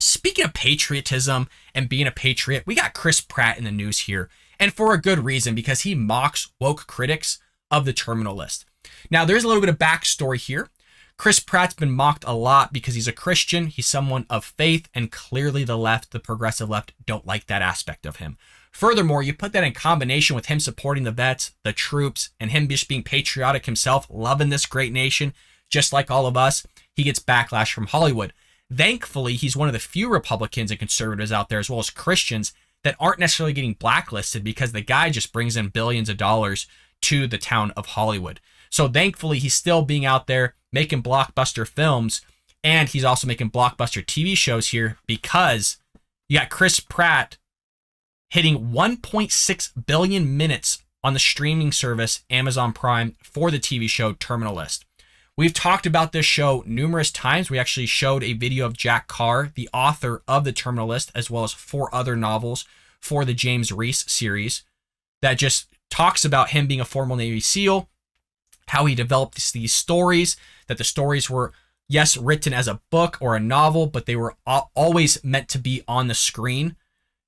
Speaking of patriotism and being a patriot, we got Chris Pratt in the news here, and for a good reason, because he mocks woke critics of the Terminal List. Now, there's a little bit of backstory here. Chris Pratt's been mocked a lot because he's a Christian, he's someone of faith, and clearly the left, the progressive left, don't like that aspect of him. Furthermore, you put that in combination with him supporting the vets, the troops, and him just being patriotic himself, loving this great nation, just like all of us, he gets backlash from Hollywood. Thankfully, he's one of the few Republicans and conservatives out there, as well as Christians, that aren't necessarily getting blacklisted because the guy just brings in billions of dollars to the town of Hollywood. So thankfully, he's still being out there making blockbuster films, and he's also making blockbuster TV shows here because you got Chris Pratt hitting 1.6 billion minutes on the streaming service Amazon Prime for the TV show Terminal List. We've talked about this show numerous times. We actually showed a video of Jack Carr, the author of the Terminal List, as well as 4 other novels for the James Reese series that just talks about him being a former Navy SEAL, how he developed these stories, that the stories were, yes, written as a book or a novel, but they were always meant to be on the screen.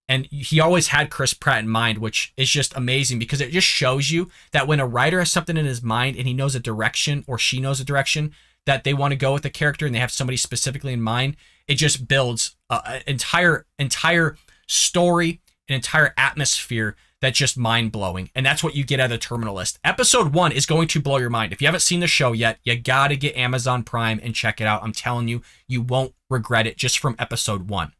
And he always had Chris Pratt in mind, which is just amazing because it just shows you that when a writer has something in his mind and he knows a direction, or she knows a direction that they want to go with the character, and they have somebody specifically in mind, it just builds an entire story, an entire atmosphere that's just mind-blowing. And that's what you get out of the Terminal List. Episode 1 is going to blow your mind. If you haven't seen the show yet, you got to get Amazon Prime and check it out. I'm telling you, you won't regret it just from episode 1.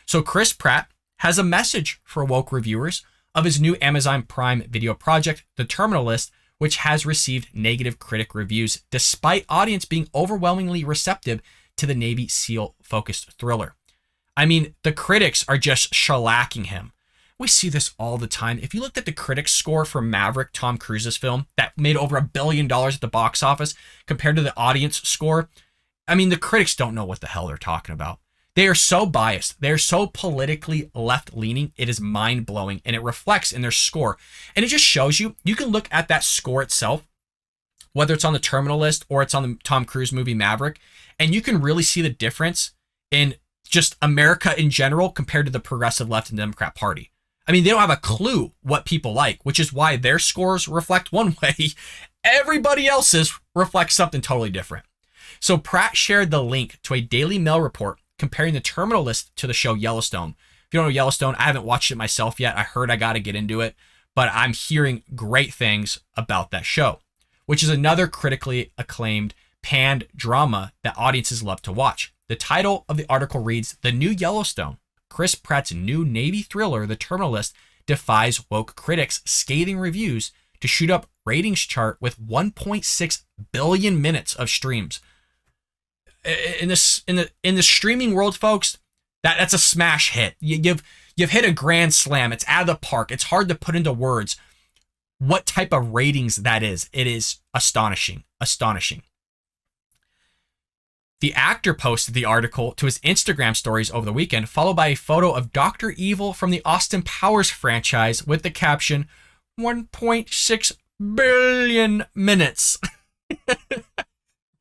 So Chris Pratt has a message for woke reviewers of his new Amazon Prime video project, The Terminal List, which has received negative critic reviews, despite audience being overwhelmingly receptive to the Navy SEAL-focused thriller. I mean, the critics are just shellacking him. We see this all the time. If you looked at the critics score for Maverick, Tom Cruise's film, that made over $1 billion at the box office, compared to the audience score, I mean, the critics don't know what the hell they're talking about. They are so biased. They're so politically left-leaning. It is mind-blowing, and it reflects in their score. And it just shows you, you can look at that score itself, whether it's on the Terminal List or it's on the Tom Cruise movie Maverick, and you can really see the difference in just America in general compared to the progressive left and Democrat Party. I mean, they don't have a clue what people like, which is why their scores reflect one way. Everybody else's reflects something totally different. So Pratt shared the link to a Daily Mail report comparing the Terminal List to the show Yellowstone. If you don't know Yellowstone, I haven't watched it myself yet. I heard I got to get into it, but I'm hearing great things about that show, which is another critically acclaimed panned drama that audiences love to watch. The title of the article reads, "The New Yellowstone, Chris Pratt's new Navy thriller, The Terminal List, defies woke critics' scathing reviews to shoot up ratings chart with 1.6 billion minutes of streams." In the streaming world, folks, that's a smash hit. You've hit a grand slam. It's out of the park. It's hard to put into words what type of ratings that is. It is astonishing. The actor posted the article to his Instagram stories over the weekend, followed by a photo of Dr. Evil from the Austin Powers franchise with the caption, 1.6 billion minutes.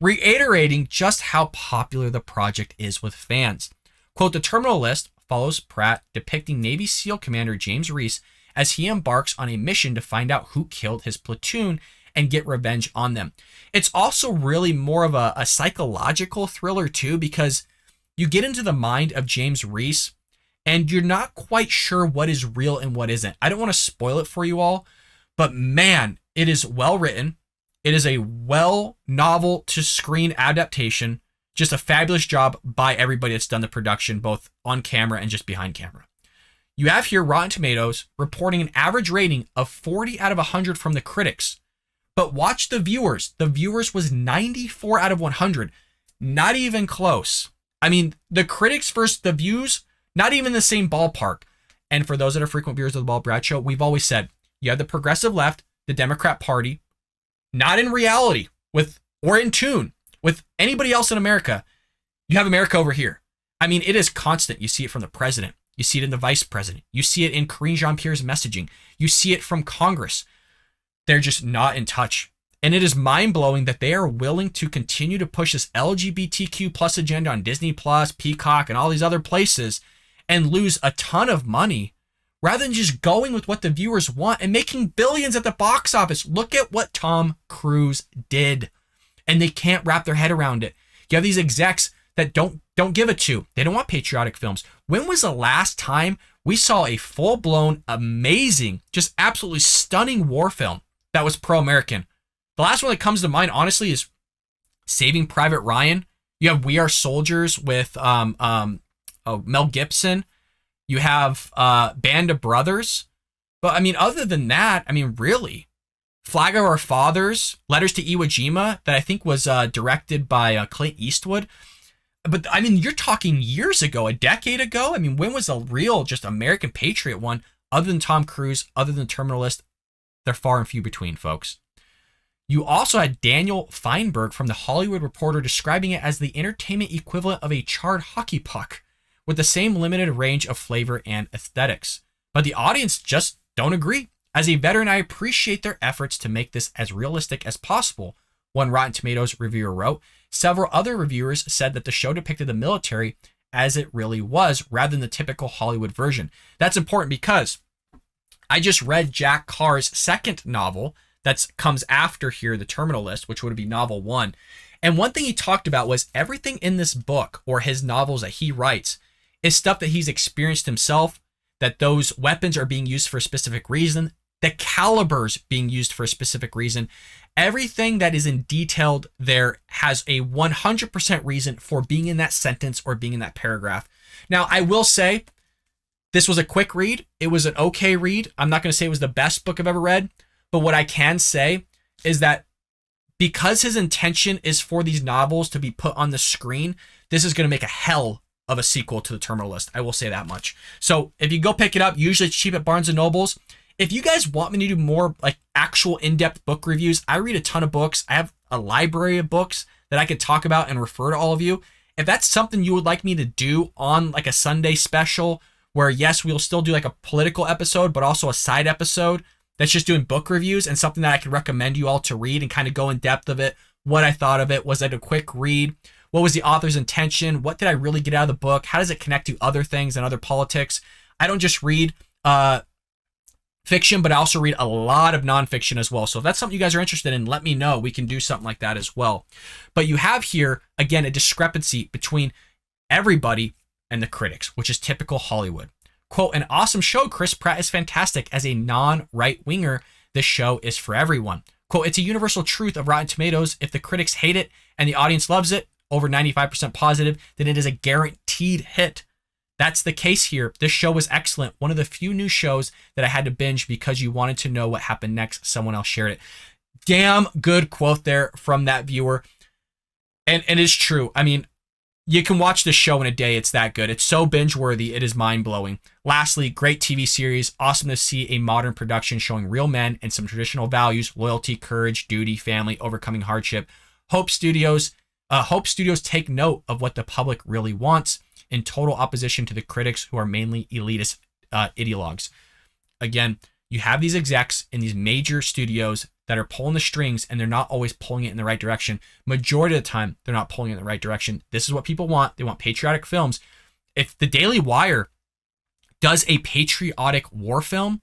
Reiterating just how popular the project is with fans. Quote, "The Terminal List follows Pratt depicting Navy SEAL Commander James Reese as he embarks on a mission to find out who killed his platoon and get revenge on them." It's also really more of a psychological thriller too, because you get into the mind of James Reese and you're not quite sure what is real and what isn't. I don't want to spoil it for you all, but man, it is well written. It is a well novel to screen adaptation. Just a fabulous job by everybody that's done the production, both on camera and just behind camera. You have here Rotten Tomatoes reporting an average rating of 40 out of 100 from the critics. But watch the viewers. The viewers was 94 out of 100. Not even close. I mean, the critics versus the views, not even the same ballpark. And for those that are frequent viewers of the Ball Brad Show, we've always said, you have the progressive left, the Democrat Party, not in reality with or in tune with anybody else in America. You have America over here. I mean, it is constant. You see it from the president. You see it in the vice president. You see it in Karine Jean-Pierre's messaging. You see it from Congress. They're just not in touch. And it is mind-blowing that they are willing to continue to push this LGBTQ plus agenda on Disney Plus, Peacock, and all these other places and lose a ton of money rather than just going with what the viewers want and making billions at the box office. Look at what Tom Cruise did. And they can't wrap their head around it. You have these execs that don't give a two. They don't want patriotic films. When was the last time we saw a full-blown, amazing, just absolutely stunning war film that was pro-American? The last one that comes to mind, honestly, is Saving Private Ryan. You have We Are Soldiers with Mel Gibson. You have Band of Brothers. But, I mean, other than that, I mean, really, Flag of Our Fathers, Letters to Iwo Jima, that I think was directed by Clint Eastwood. But, I mean, you're talking years ago, a decade ago. I mean, when was a real, just American patriot one, other than Tom Cruise, other than Terminal List? They're far and few between, folks. You also had Daniel Feinberg from The Hollywood Reporter describing it as the entertainment equivalent of a charred hockey puck with the same limited range of flavor and aesthetics. But the audience just don't agree. As a veteran, I appreciate their efforts to make this as realistic as possible, one Rotten Tomatoes reviewer wrote. Several other reviewers said that the show depicted the military as it really was, rather than the typical Hollywood version. That's important because I just read Jack Carr's second novel that comes after here, The Terminal List, which would be novel 1. And one thing he talked about was everything in this book, or his novels that he writes, is stuff that he's experienced himself, that those weapons are being used for a specific reason, the calibers being used for a specific reason. Everything that is in detailed there has a 100% reason for being in that sentence or being in that paragraph. Now, I will say, this was a quick read. It was an okay read. I'm not going to say it was the best book I've ever read. But what I can say is that because his intention is for these novels to be put on the screen, this is going to make a hell of a sequel to The Terminal List. I will say that much. So if you go pick it up, usually it's cheap at Barnes & Nobles. If you guys want me to do more like actual in-depth book reviews, I read a ton of books. I have a library of books that I could talk about and refer to all of you. If that's something you would like me to do on like a Sunday special, where yes, we'll still do like a political episode, but also a side episode that's just doing book reviews and something that I could recommend you all to read and kind of go in depth of it, what I thought of it. Was it a quick read? What was the author's intention? What did I really get out of the book? How does it connect to other things and other politics? I don't just read fiction, but I also read a lot of nonfiction as well. So if that's something you guys are interested in, let me know. We can do something like that as well. But you have here, again, a discrepancy between everybody and the critics, which is typical Hollywood. Quote, an awesome show. Chris Pratt is fantastic. As a non-right-winger, this show is for everyone. Quote, it's a universal truth of Rotten Tomatoes. If the critics hate it and the audience loves it, over 95% positive, then it is a guaranteed hit. That's the case here. This show was excellent. One of the few new shows that I had to binge because you wanted to know what happened next. Someone else shared it. Damn good quote there from that viewer. And it is true. I mean, you can watch this show in a day. It's that good. It's so binge-worthy. It is mind-blowing. Lastly, great TV series. Awesome to see a modern production showing real men and some traditional values: loyalty, courage, duty, family, overcoming hardship. Hope Studios take note of what the public really wants, in total opposition to the critics who are mainly elitist ideologues. Again, you have these execs in these major studios that are pulling the strings, and they're not always pulling it in the right direction. Majority of the time, they're not pulling it in the right direction. This is what people want. They want patriotic films. If the Daily Wire does a patriotic war film,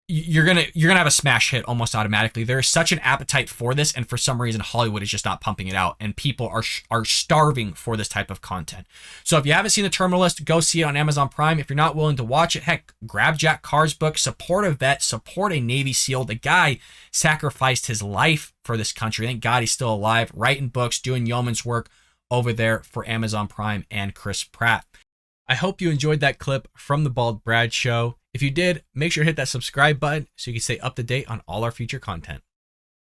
you're gonna have a smash hit almost automatically. There is such an appetite for this, and for some reason Hollywood is just not pumping it out, and people are starving for this type of content. So if you haven't seen The Terminal List, go see it on Amazon Prime. If you're not willing to watch it, heck, grab Jack Carr's book. Support a vet, support a Navy SEAL. The guy sacrificed his life for this country. Thank God he's still alive, writing books, doing yeoman's work over there for Amazon Prime and Chris Pratt. I hope you enjoyed that clip from the Bald Brad Show. If you did, make sure to hit that subscribe button so you can stay up to date on all our future content.